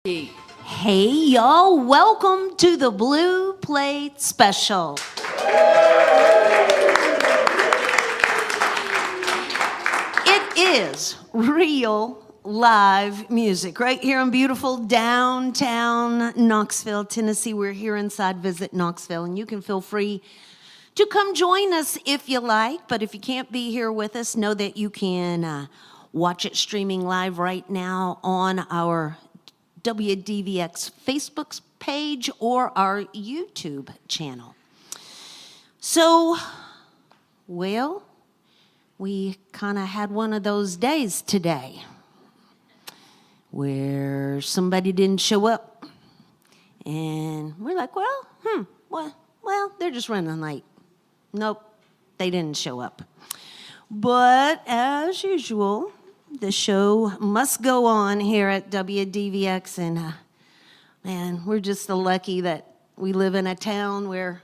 Hey, y'all, welcome to the Blue Plate Special. It is real live music right here in beautiful downtown Knoxville, Tennessee. We're here inside Visit Knoxville, and you can feel free to come join us if you like. But if you can't be here with us, know that you can watch it streaming live right now on our WDVX Facebook page or our YouTube channel. So, well, we kind of had one of those days today where somebody didn't show up, and we're like, well, they're just running late. Nope, they didn't show up. But as usual, the show must go on here at WDVX, and man, we're just so lucky that we live in a town where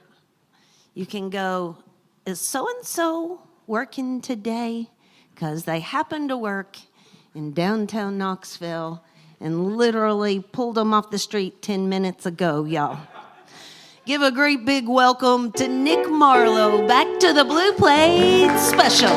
you can go, is so-and-so working today? Because they happen to work in downtown Knoxville and literally pulled them off the street 10 minutes ago, y'all. Give a great big welcome to Nick Marlow, back to the Blue Plate Special.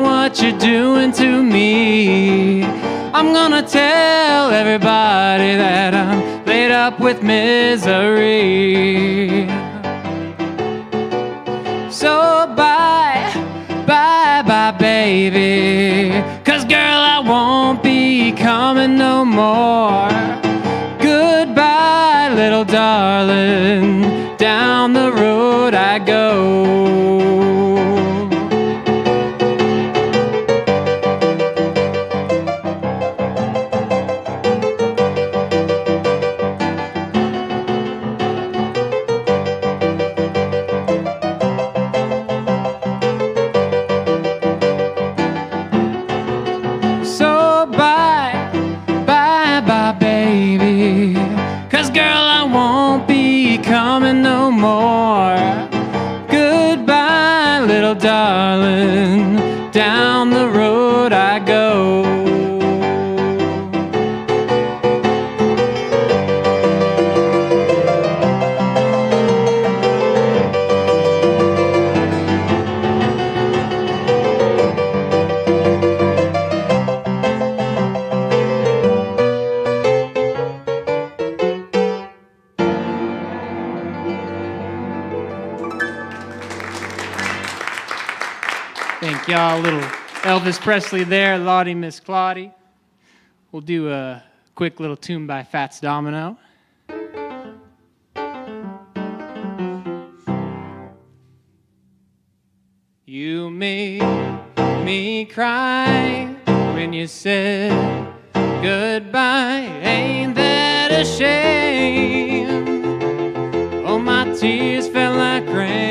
What you're doing to me. I'm gonna tell everybody that I'm laid up with misery. So bye, bye, bye, baby. 'Cause girl, I won't be coming no more. Goodbye, little darling. Down the road I go. Darling, down the road I go. Thank y'all. A little Elvis Presley there, Lottie Miss Claudie. We'll do a quick little tune by Fats Domino. You made me cry when you said goodbye. Ain't that a shame? Oh, my tears fell like rain.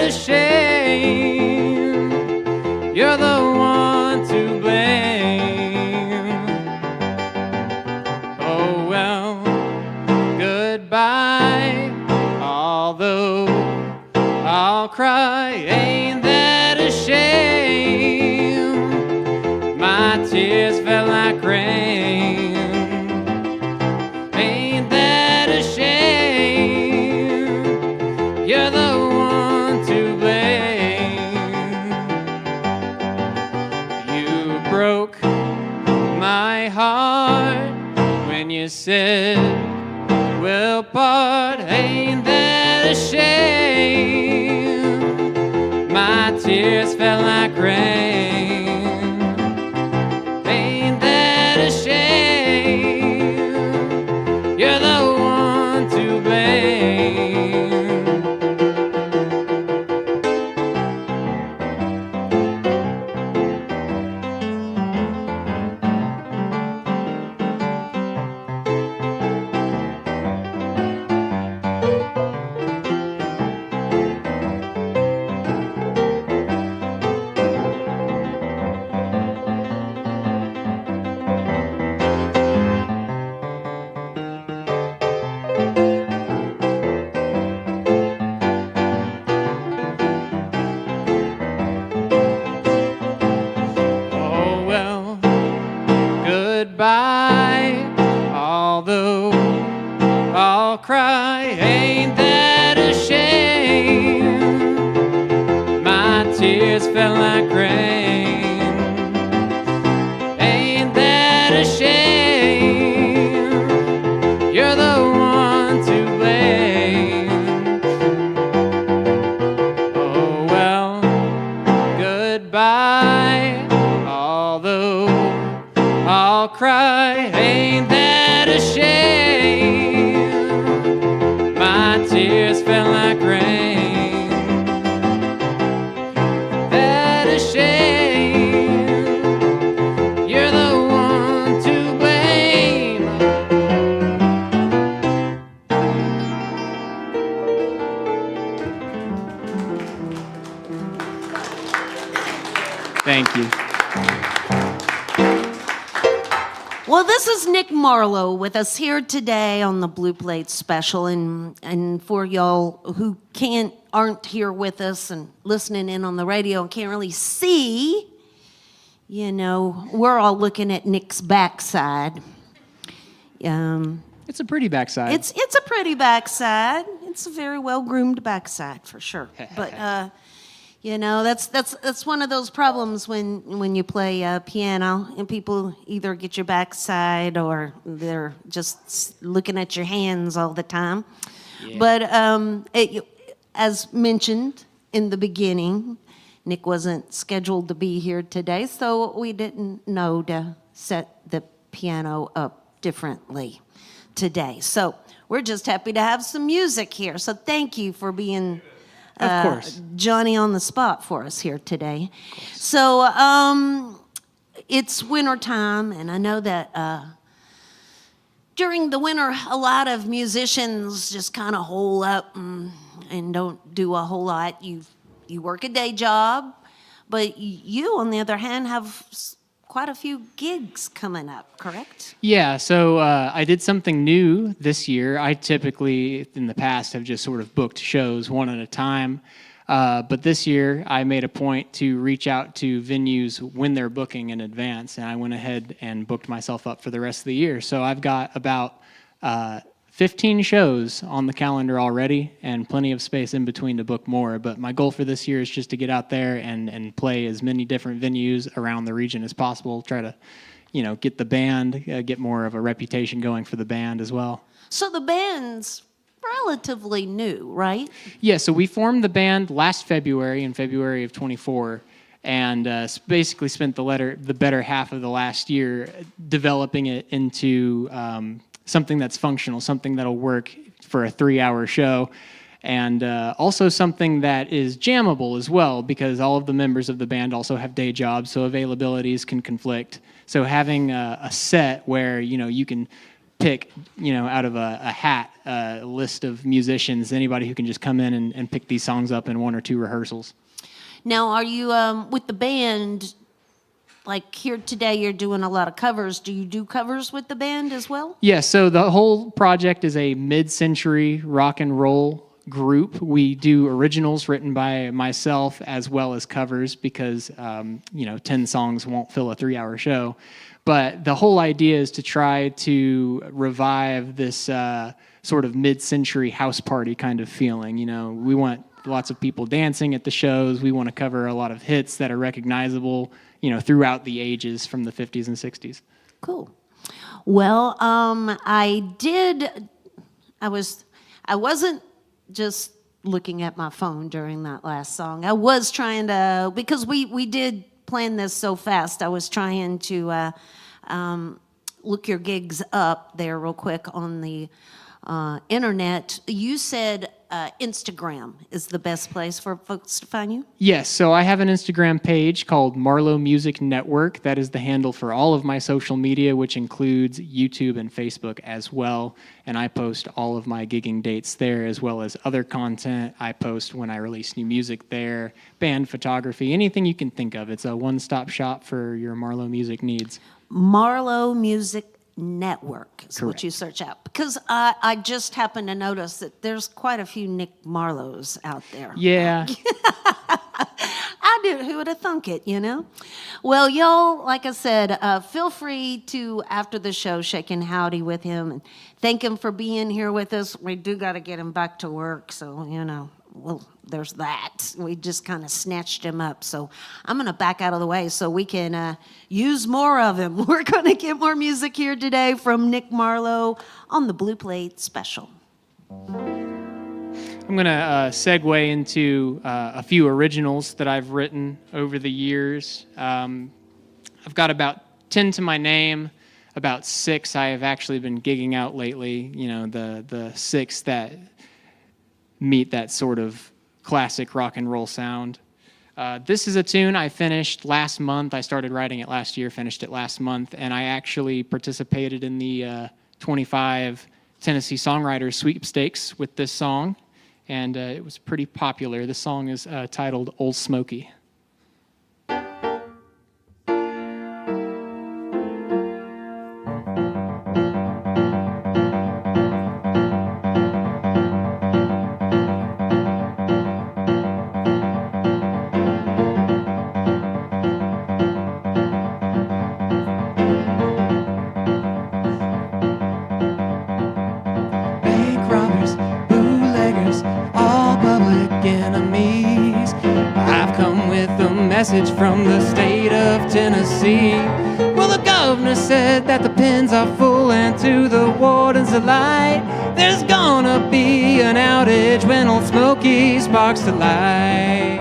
Shame, you're the one to blame. Oh well, goodbye. Although broke my heart when you said we'll part. Ain't that a shame? My tears fell like rain. Ain't that a shame? You're the one to blame. Goodbye, although I'll cry. Ain't that a shame? My tears fell like rain. Ain't that a shame? You're the one to blame. Oh well, goodbye, although I'll cry. Ain't that a shame? My tears fell like rain. That a shame? You're the one to blame. Thank you. Well, this is Nick Marlow with us here today on the Blue Plate Special, and for y'all who aren't here with us and listening in on the radio and can't really see, you know, we're all looking at Nick's backside. It's a pretty backside. It's a pretty backside. It's a very well groomed backside for sure. But you know, that's one of those problems when you play piano and people either get your backside or they're just looking at your hands all the time. Yeah. But as mentioned in the beginning, Nick wasn't scheduled to be here today, so we didn't know to set the piano up differently today. So we're just happy to have some music here. So thank you for being of course, Johnny on the spot for us here today. So it's winter time, and I know that during the winter, a lot of musicians just kind of hole up and don't do a whole lot. You work a day job, but you, on the other hand, have quite a few gigs coming up, correct? Yeah, so I did something new this year. I typically, in the past, have just sort of booked shows one at a time. But this year, I made a point to reach out to venues when they're booking in advance, and I went ahead and booked myself up for the rest of the year. So I've got about 15 shows on the calendar already and plenty of space in between to book more. But my goal for this year is just to get out there and play as many different venues around the region as possible, try to, you know, get the band, get more of a reputation going for the band as well. So the band's relatively new, right? Yeah, so we formed the band last February, in February of 24, and basically spent the better half of the last year developing it into something that's functional, something that'll work for a 3-hour show, and also something that is jammable as well, because all of the members of the band also have day jobs, so availabilities can conflict. So having a set where, you know, you can pick, you know, out of a hat list of musicians, anybody who can just come in and pick these songs up in 1 or 2 rehearsals. Now, are you, with the band, like here today, you're doing a lot of covers. Do you do covers with the band as well? Yeah, so the whole project is a mid-century rock and roll group. We do originals written by myself as well as covers because, 10 songs won't fill a 3-hour show. But the whole idea is to try to revive this sort of mid-century house party kind of feeling. You know, we want lots of people dancing at the shows. We want to cover a lot of hits that are recognizable, throughout the ages from the 50s and 60s. Cool. Well, I wasn't just looking at my phone during that last song. I was trying to, because we did plan this so fast, I was trying to look your gigs up there real quick on the internet. You said Instagram is the best place for folks to find you? Yes, so I have an Instagram page called Marlow Music Network. That is the handle for all of my social media, which includes YouTube and Facebook as well. And I post all of my gigging dates there, as well as other content. I post when I release new music there, band photography, anything you can think of. It's a one-stop shop for your Marlow music needs. Marlow Music Network is Correct. what you search out. Because I just happened to notice that there's quite a few Nick Marlows out there. Yeah. I do. Who would have thunk it, Well, y'all, like I said, feel free to, after the show, shake and howdy with him and thank him for being here with us. We do got to get him back to work, so, well, there's that. We just kind of snatched him up. So I'm going to back out of the way so we can use more of him. We're going to get more music here today from Nick Marlow on the Blue Plate Special. I'm going to segue into a few originals that I've written over the years. I've got about 10 to my name. About 6 I have actually been gigging out lately. The 6 that meet that sort of classic rock and roll sound. This is a tune I finished last month. I started writing it last year, finished it last month, and I actually participated in the 25 Tennessee Songwriters Sweepstakes with this song, and it was pretty popular. The song is titled Old Smoky. Message from the state of Tennessee. Well, the governor said that the pens are full, and to the warden's delight, there's gonna be an outage when Old Smoky sparks to life.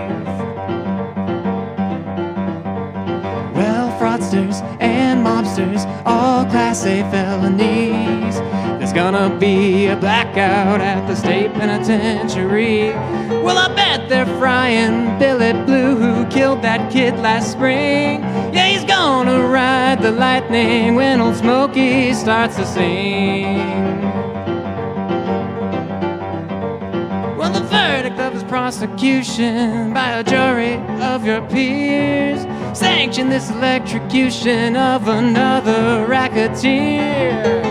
Well, fraudsters and mobsters, all Class A felonies. There's gonna be a blackout at the state penitentiary. Well, I bet they're frying Billy Blue, who killed that kid last spring. Yeah, he's gonna ride the lightning when Old Smoky starts to sing. Well, the verdict of his prosecution by a jury of your peers sanctioned this electrocution of another racketeer.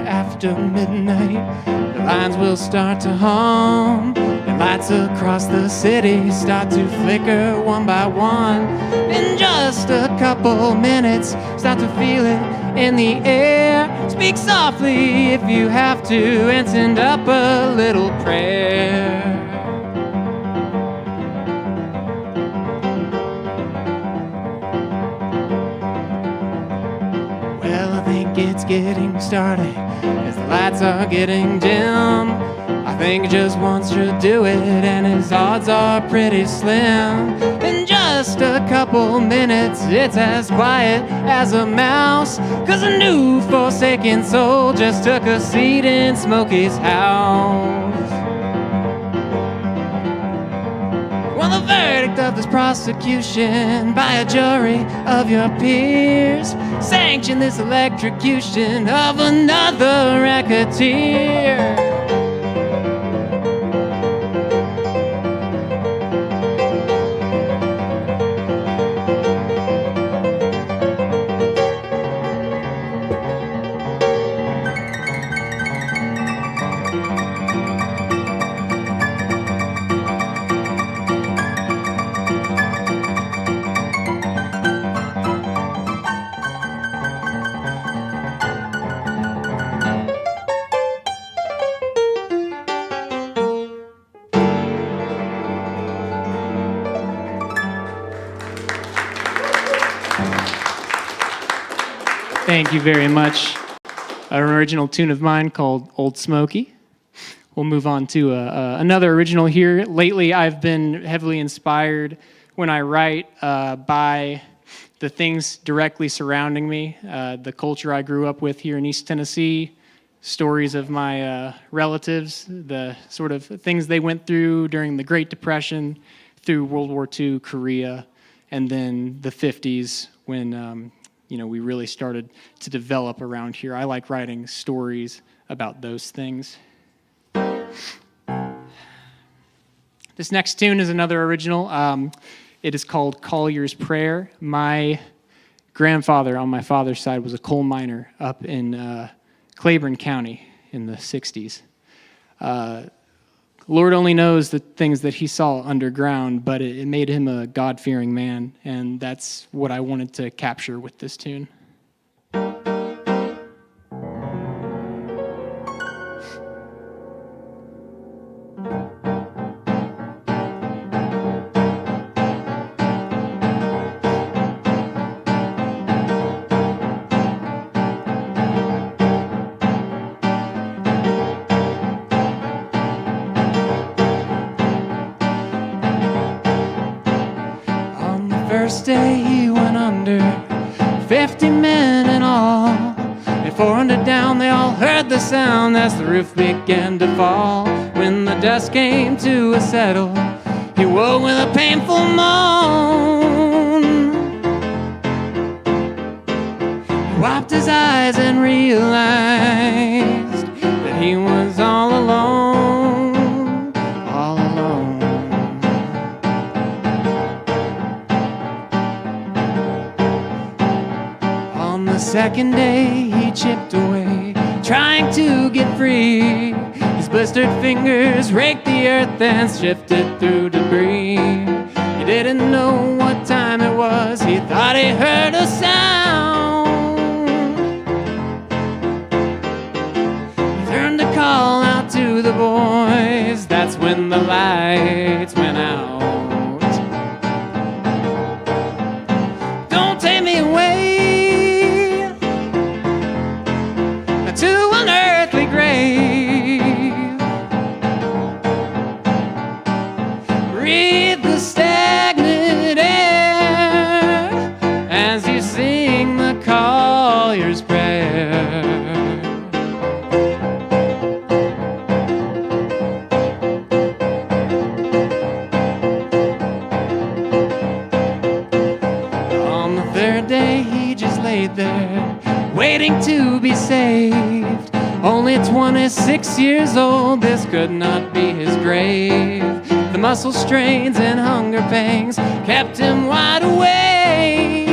After midnight, the lines will start to hum, and lights across the city start to flicker one by one. In just a couple minutes, start to feel it in the air. Speak softly if you have to, and send up a little prayer. Well, I think it's getting started as the lights are getting dim. I think he just wants to do it, and his odds are pretty slim. In just a couple minutes, it's as quiet as a mouse, 'cause a new forsaken soul just took a seat in Smokey's house. Well, the verdict of this prosecution by a jury of your peers sanction this electrocution of another racketeer. Thank you very much. An original tune of mine called Old Smoky. We'll move on to another original here. Lately, I've been heavily inspired when I write by the things directly surrounding me, the culture I grew up with here in East Tennessee, stories of my relatives, the sort of things they went through during the Great Depression, through World War II, Korea, and then the 50s when we really started to develop around here. I like writing stories about those things. This next tune is another original. It is called Collier's Prayer. My grandfather on my father's side was a coal miner up in Claiborne County in the 60s. Lord only knows the things that he saw underground, but it made him a God-fearing man, and that's what I wanted to capture with this tune. First day he went under, 50 men in all. At 400 down, they all heard the sound as the roof began to fall. When the dust came to a settle, he woke with a painful moan. He wiped his eyes and realized that he was all alone, all alone. The second day he chipped away, trying to get free. His blistered fingers raked the earth and shifted through debris. He didn't know what time it was, he thought he heard a sound. He turned to call out to the boys, that's when the lights went out. Don't take me away to an earthly grave. Breathe the stagnant air as you sing the Collier's Prayer. On the third day he just laid there, waiting to be saved. Only 26 years old, this could not be his grave. The muscle strains and hunger pangs kept him wide awake.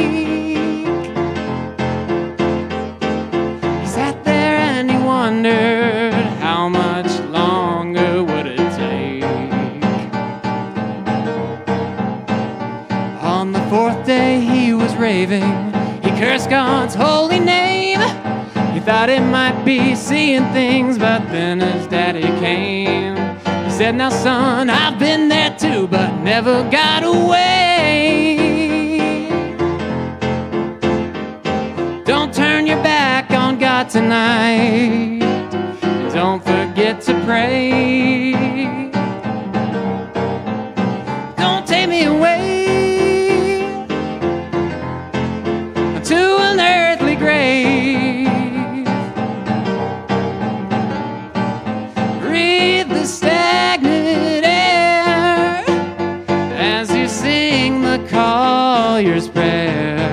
He sat there and he wondered, how much longer would it take? On the fourth day he was raving, he cursed God's holy name. He thought it might be seeing things, but then his daddy came. He said, now son, I've been there too, but never got away. Don't turn your back on God tonight, and don't forget to pray. Don't take me away to an earthly grave. Breathe the stagnant air Collier's prayer.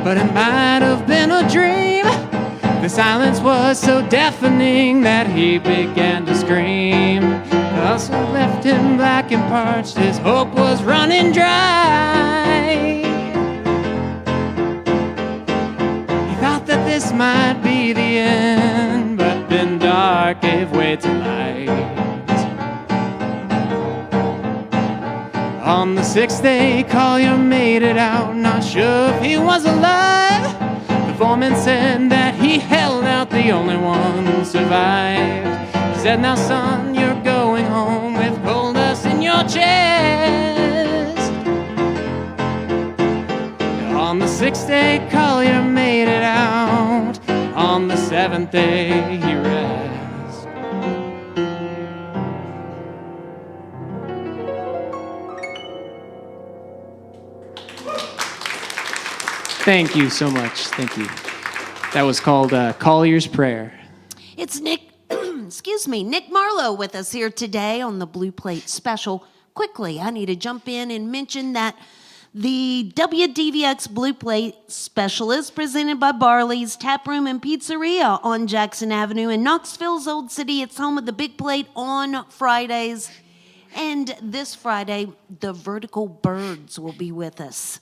But it might have been a dream. The silence was so deafening that he began to scream. The hustle left him black and parched, his hope was running dry. He thought that this might be the end, but then dark gave way to light. On the 6th day, Collier made it out, not sure if he was alive. The foreman said that he held out, the only one who survived. He said, now son, you're going home with coal dust in your chest. On the 6th day, Collier made it out. On the 7th day, he rests. Thank you so much. Thank you. That was called Collier's Prayer. It's Nick, Nick Marlow with us here today on the Blue Plate Special. Quickly, I need to jump in and mention that the WDVX Blue Plate Special is presented by Barley's Tap Room and Pizzeria on Jackson Avenue in Knoxville's Old City. It's home of the Big Plate on Fridays. And this Friday, the Vertical Birds will be with us.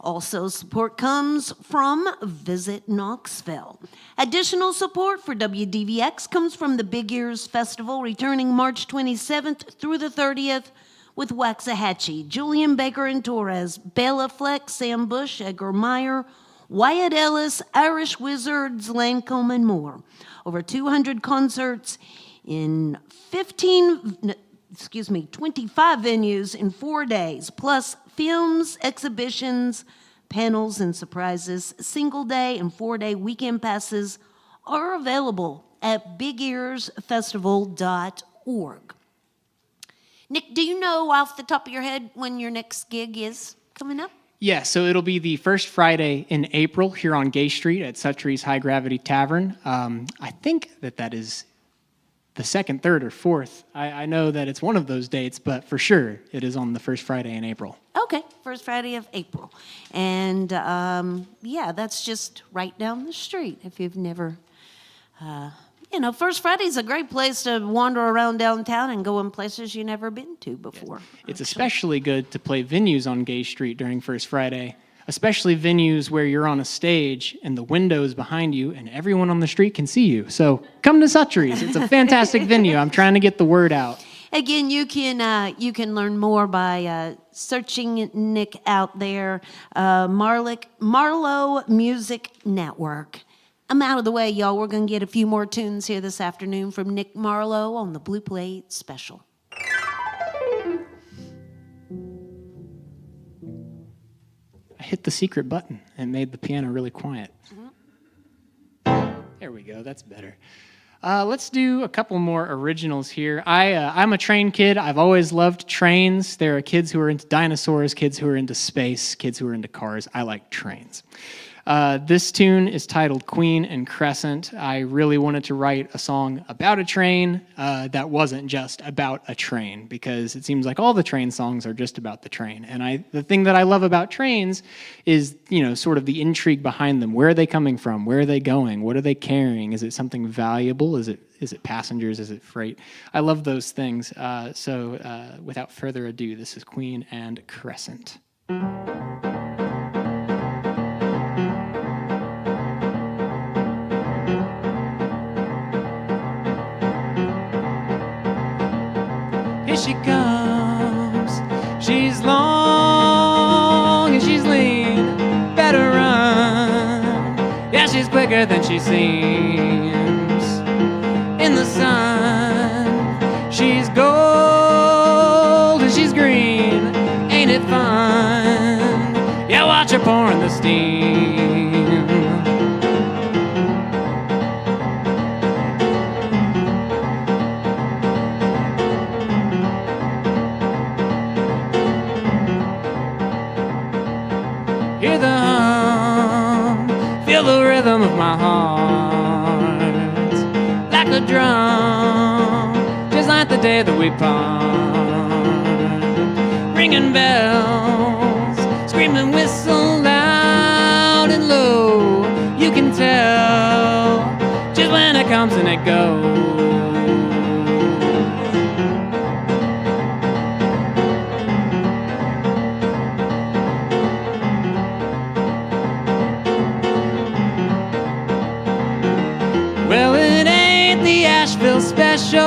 Also, support comes from Visit Knoxville. Additional support for WDVX comes from the Big Ears Festival, returning March 27th through the 30th with Waxahachie, Julian Baker and Torres, Bela Fleck, Sam Bush, Edgar Meyer, Wyatt Ellis, Irish Wizards, Lancome, and more. Over 200 concerts in 25 venues in 4 days, plus films, exhibitions, panels, and surprises. Single day and 4-day weekend passes are available at bigearsfestival.org. Nick, do you know off the top of your head when your next gig is coming up? Yeah, so it'll be the first Friday in April here on Gay Street at Suttrie's High Gravity Tavern. I think that is the 2nd, 3rd, or 4th. I know that it's one of those dates, but for sure it is on the first Friday in April. Okay, first Friday of April. And that's just right down the street if you've never, First Friday's a great place to wander around downtown and go in places you've never been to before. Yes. It's especially good to play venues on Gay Street during First Friday, especially venues where you're on a stage and the windows behind you and everyone on the street can see you. So come to Suttrie's. It's a fantastic venue. I'm trying to get the word out. Again, you can learn more by searching Nick out there, Marlow Music Network. I'm out of the way, y'all. We're going to get a few more tunes here this afternoon from Nick Marlow on the Blue Plate Special. I hit the secret button and made the piano really quiet. Mm-hmm. There we go. That's better. Let's do a couple more originals here. I'm a train kid. I've always loved trains. There are kids who are into dinosaurs, kids who are into space, kids who are into cars. I like trains. This tune is titled Queen and Crescent. I really wanted to write a song about a train that wasn't just about a train, because it seems like all the train songs are just about the train. And the thing that I love about trains is, sort of the intrigue behind them. Where are they coming from? Where are they going? What are they carrying? Is it something valuable? Is it passengers? Is it freight? I love those things. So without further ado, this is Queen and Crescent. Here she comes, she's long prettier than she seems. In the sun, she's gold and she's green. Ain't it fun? Yeah, watch her pouring the steam. Hear the hum, feel the rhythm of my heart, like a drum, just like the day that we part. Ringing bells, screaming whistle loud and low. You can tell just when it comes and it goes. Well, it ain't the Asheville Special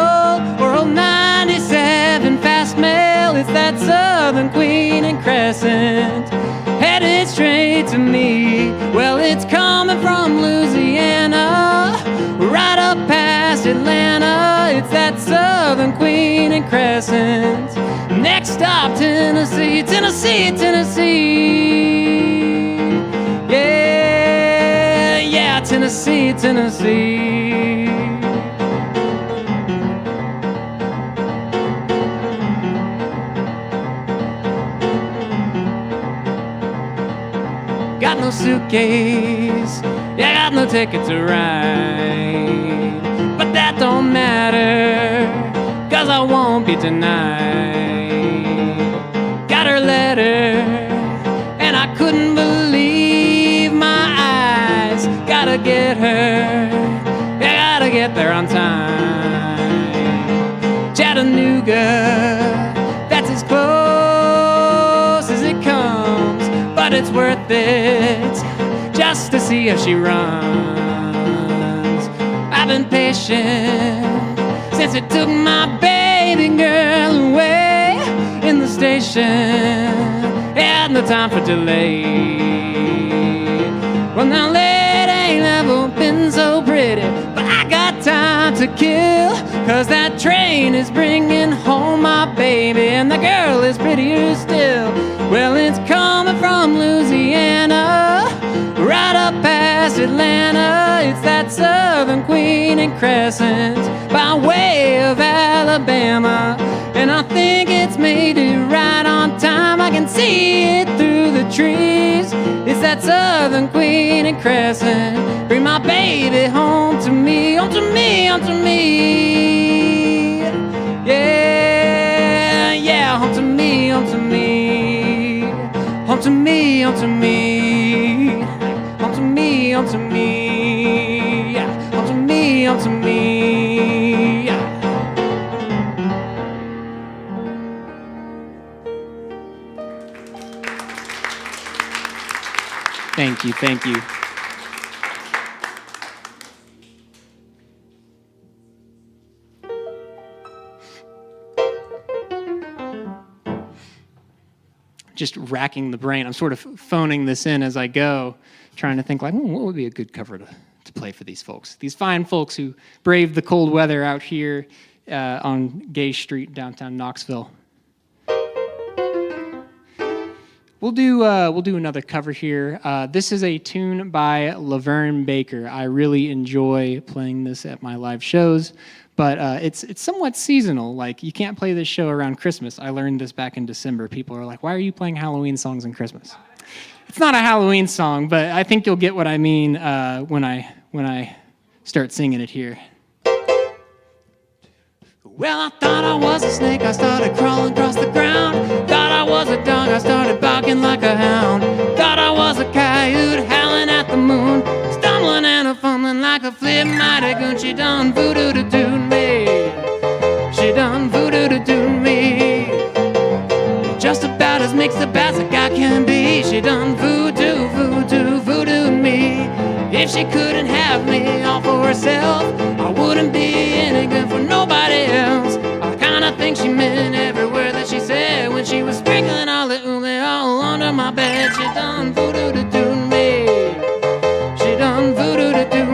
or old 97 Fast Mail. It's that Southern Queen and Crescent headed straight to me. Well, it's coming from Louisiana right up past Atlanta. It's that Southern Queen and Crescent. Next stop, Tennessee, Tennessee, Tennessee. Yeah, yeah, Tennessee, Tennessee. Got no suitcase, yeah, got no ticket to ride. But that don't matter, 'cause I won't be tonight. Got her letter, and I couldn't believe my eyes. Gotta get her, yeah, gotta get there on time. Chattanooga, that's as close as it comes, but it's worth it just to see if she runs. I've been patient since it took my baby girl away in the station. Had no time for delay. Well, now late ain't never been so pretty, but I got time to kill, 'cause that train is bringing home my baby, and the girl is prettier still. Well, it's coming from Louisiana right up past Atlanta. It's that Southern Queen and Crescent by way of Alabama, and I think it's made it right on time. I can see it through the trees. It's that Southern Queen and Crescent. Bring my baby home to me, home to me, home to me. Yeah, yeah, home to me, home to me. Home to me, home to me. Home to me, home to me. Yeah, home to me, home to me. Yeah. Thank you, thank you. Just racking the brain. I'm sort of phoning this in as I go, trying to think like, what would be a good cover to play for these folks? These fine folks who braved the cold weather out here on Gay Street, downtown Knoxville. We'll do another cover here. This is a tune by Laverne Baker. I really enjoy playing this at my live shows, but it's somewhat seasonal. Like, you can't play this show around Christmas. I learned this back in December. People are like, "Why are you playing Halloween songs on Christmas?" It's not a Halloween song, but I think you'll get what I mean when I start singing it here. Well, I thought I was a snake, I started crawling across the ground. Thought I was a dog, I started barking like a hound. Thought I was a coyote, howling at the moon. Stumbling and a-fumbling like a flip-mighty goon. She done voodoo-to-do me. She done voodoo-to-do me. Just about as mixed up as a guy can be. She done voodoo, voodoo, voodoo me. If she couldn't have me all for herself, I wouldn't be any good for nobody else. I kinda think she meant every word that she said when she was sprinkling all the ooly all under my bed. She done voodoo to do me. She done voodoo to do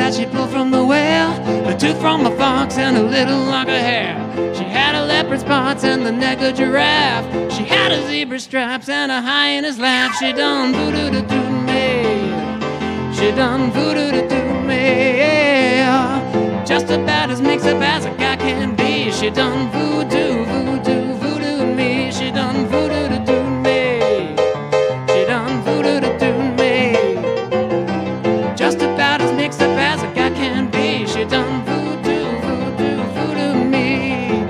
that she pulled from the well, a tooth from a fox and a little lock of hair. She had a leopard spots and the neck of giraffe. She had a zebra stripes and a hyena's laugh. She done voodoo-doo-doo me. She done voodoo-doo-doo me. Just about as mixed up as a guy can be. She done voodoo, voodoo, voodoo me. She done voodoo-doo-doo me. She done voodoo-doo-doo me. Just about as mixed up as a guy can be. She done voodoo, voodoo, voodoo me.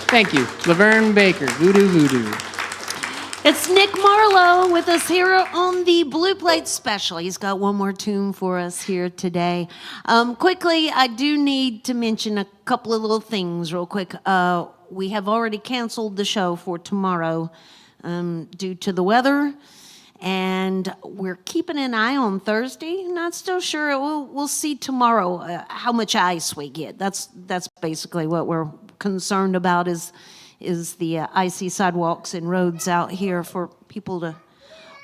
Thank you, Laverne Baker, Voodoo Voodoo. It's Nick Marlow with us here on the Blue Plate Special. He's got one more tune for us here today. Quickly, I do need to mention a couple of little things real quick. We have already canceled the show for tomorrow due to the weather, and we're keeping an eye on Thursday. Not still sure. We'll see tomorrow how much ice we get. That's basically what we're concerned about is the icy sidewalks and roads out here for people to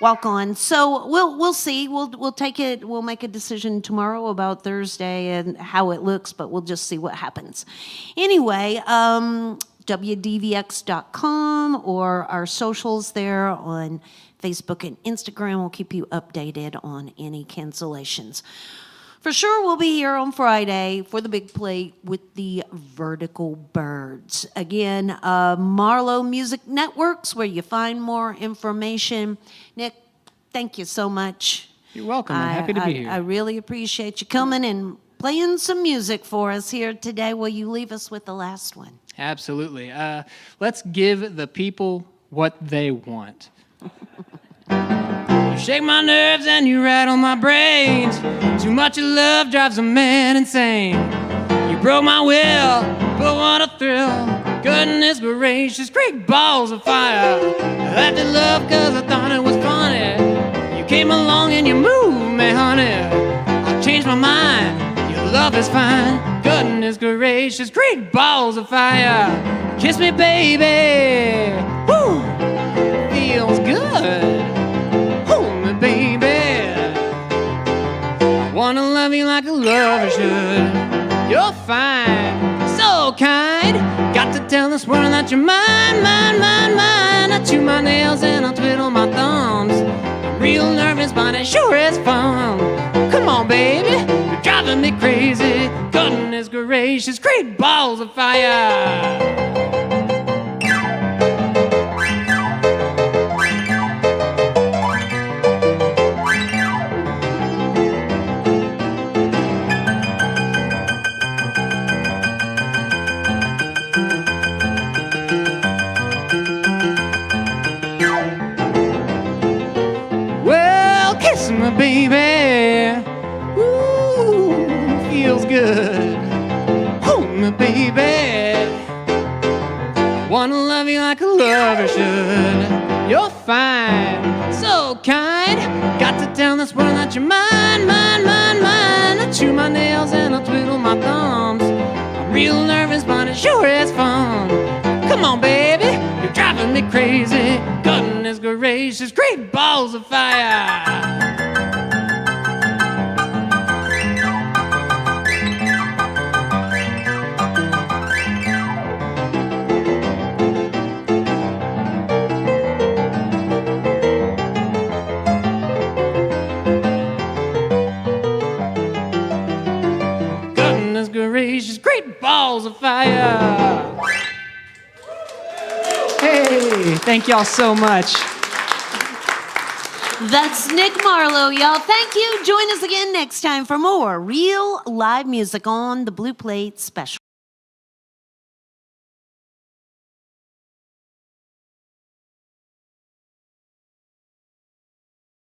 walk on. So we'll see. We'll take it. We'll make a decision tomorrow about Thursday and how it looks, but we'll just see what happens. Anyway, WDVX.com or our socials there on Facebook and Instagram will keep you updated on any cancellations. For sure, we'll be here on Friday for the big plate with the Vertical Birds. Again, Marlow Music Networks, where you find more information. Nick, thank you so much. You're welcome. I'm happy to be here. I really appreciate you coming and playing some music for us here today. Will you leave us with the last one? Absolutely. Let's give the people what they want. You shake my nerves and you rattle my brains. Too much of love drives a man insane. You broke my will, but what a thrill. Goodness gracious, great balls of fire. I laughed at love cause I thought it was funny. You came along and you moved me, honey. I changed my mind, your love is fine. Goodness gracious, great balls of fire. Kiss me, baby. Woo! Feels good. Baby, I wanna love you like a lover should. You're fine, so kind. Got to tell this world that you're mine, mine, mine, mine. I chew my nails and I twiddle my thumbs. I'm real nervous, but it sure is fun. Come on, baby, you're driving me crazy. Goodness gracious, great balls of fire. Baby, ooh, feels good. Hold me, baby. Wanna love you like a lover should. You're fine, so kind. Got to tell this world that you're mine, mine, mine, mine. I chew my nails and I twiddle my thumbs. I'm real nervous, but it sure is fun. Come on, baby, you're driving me crazy. Goodness gracious, great balls of fire. Great balls of fire. Hey, thank y'all so much. That's Nick Marlow, y'all. Thank you. Join us again next time for more real live music on the Blue Plate Special.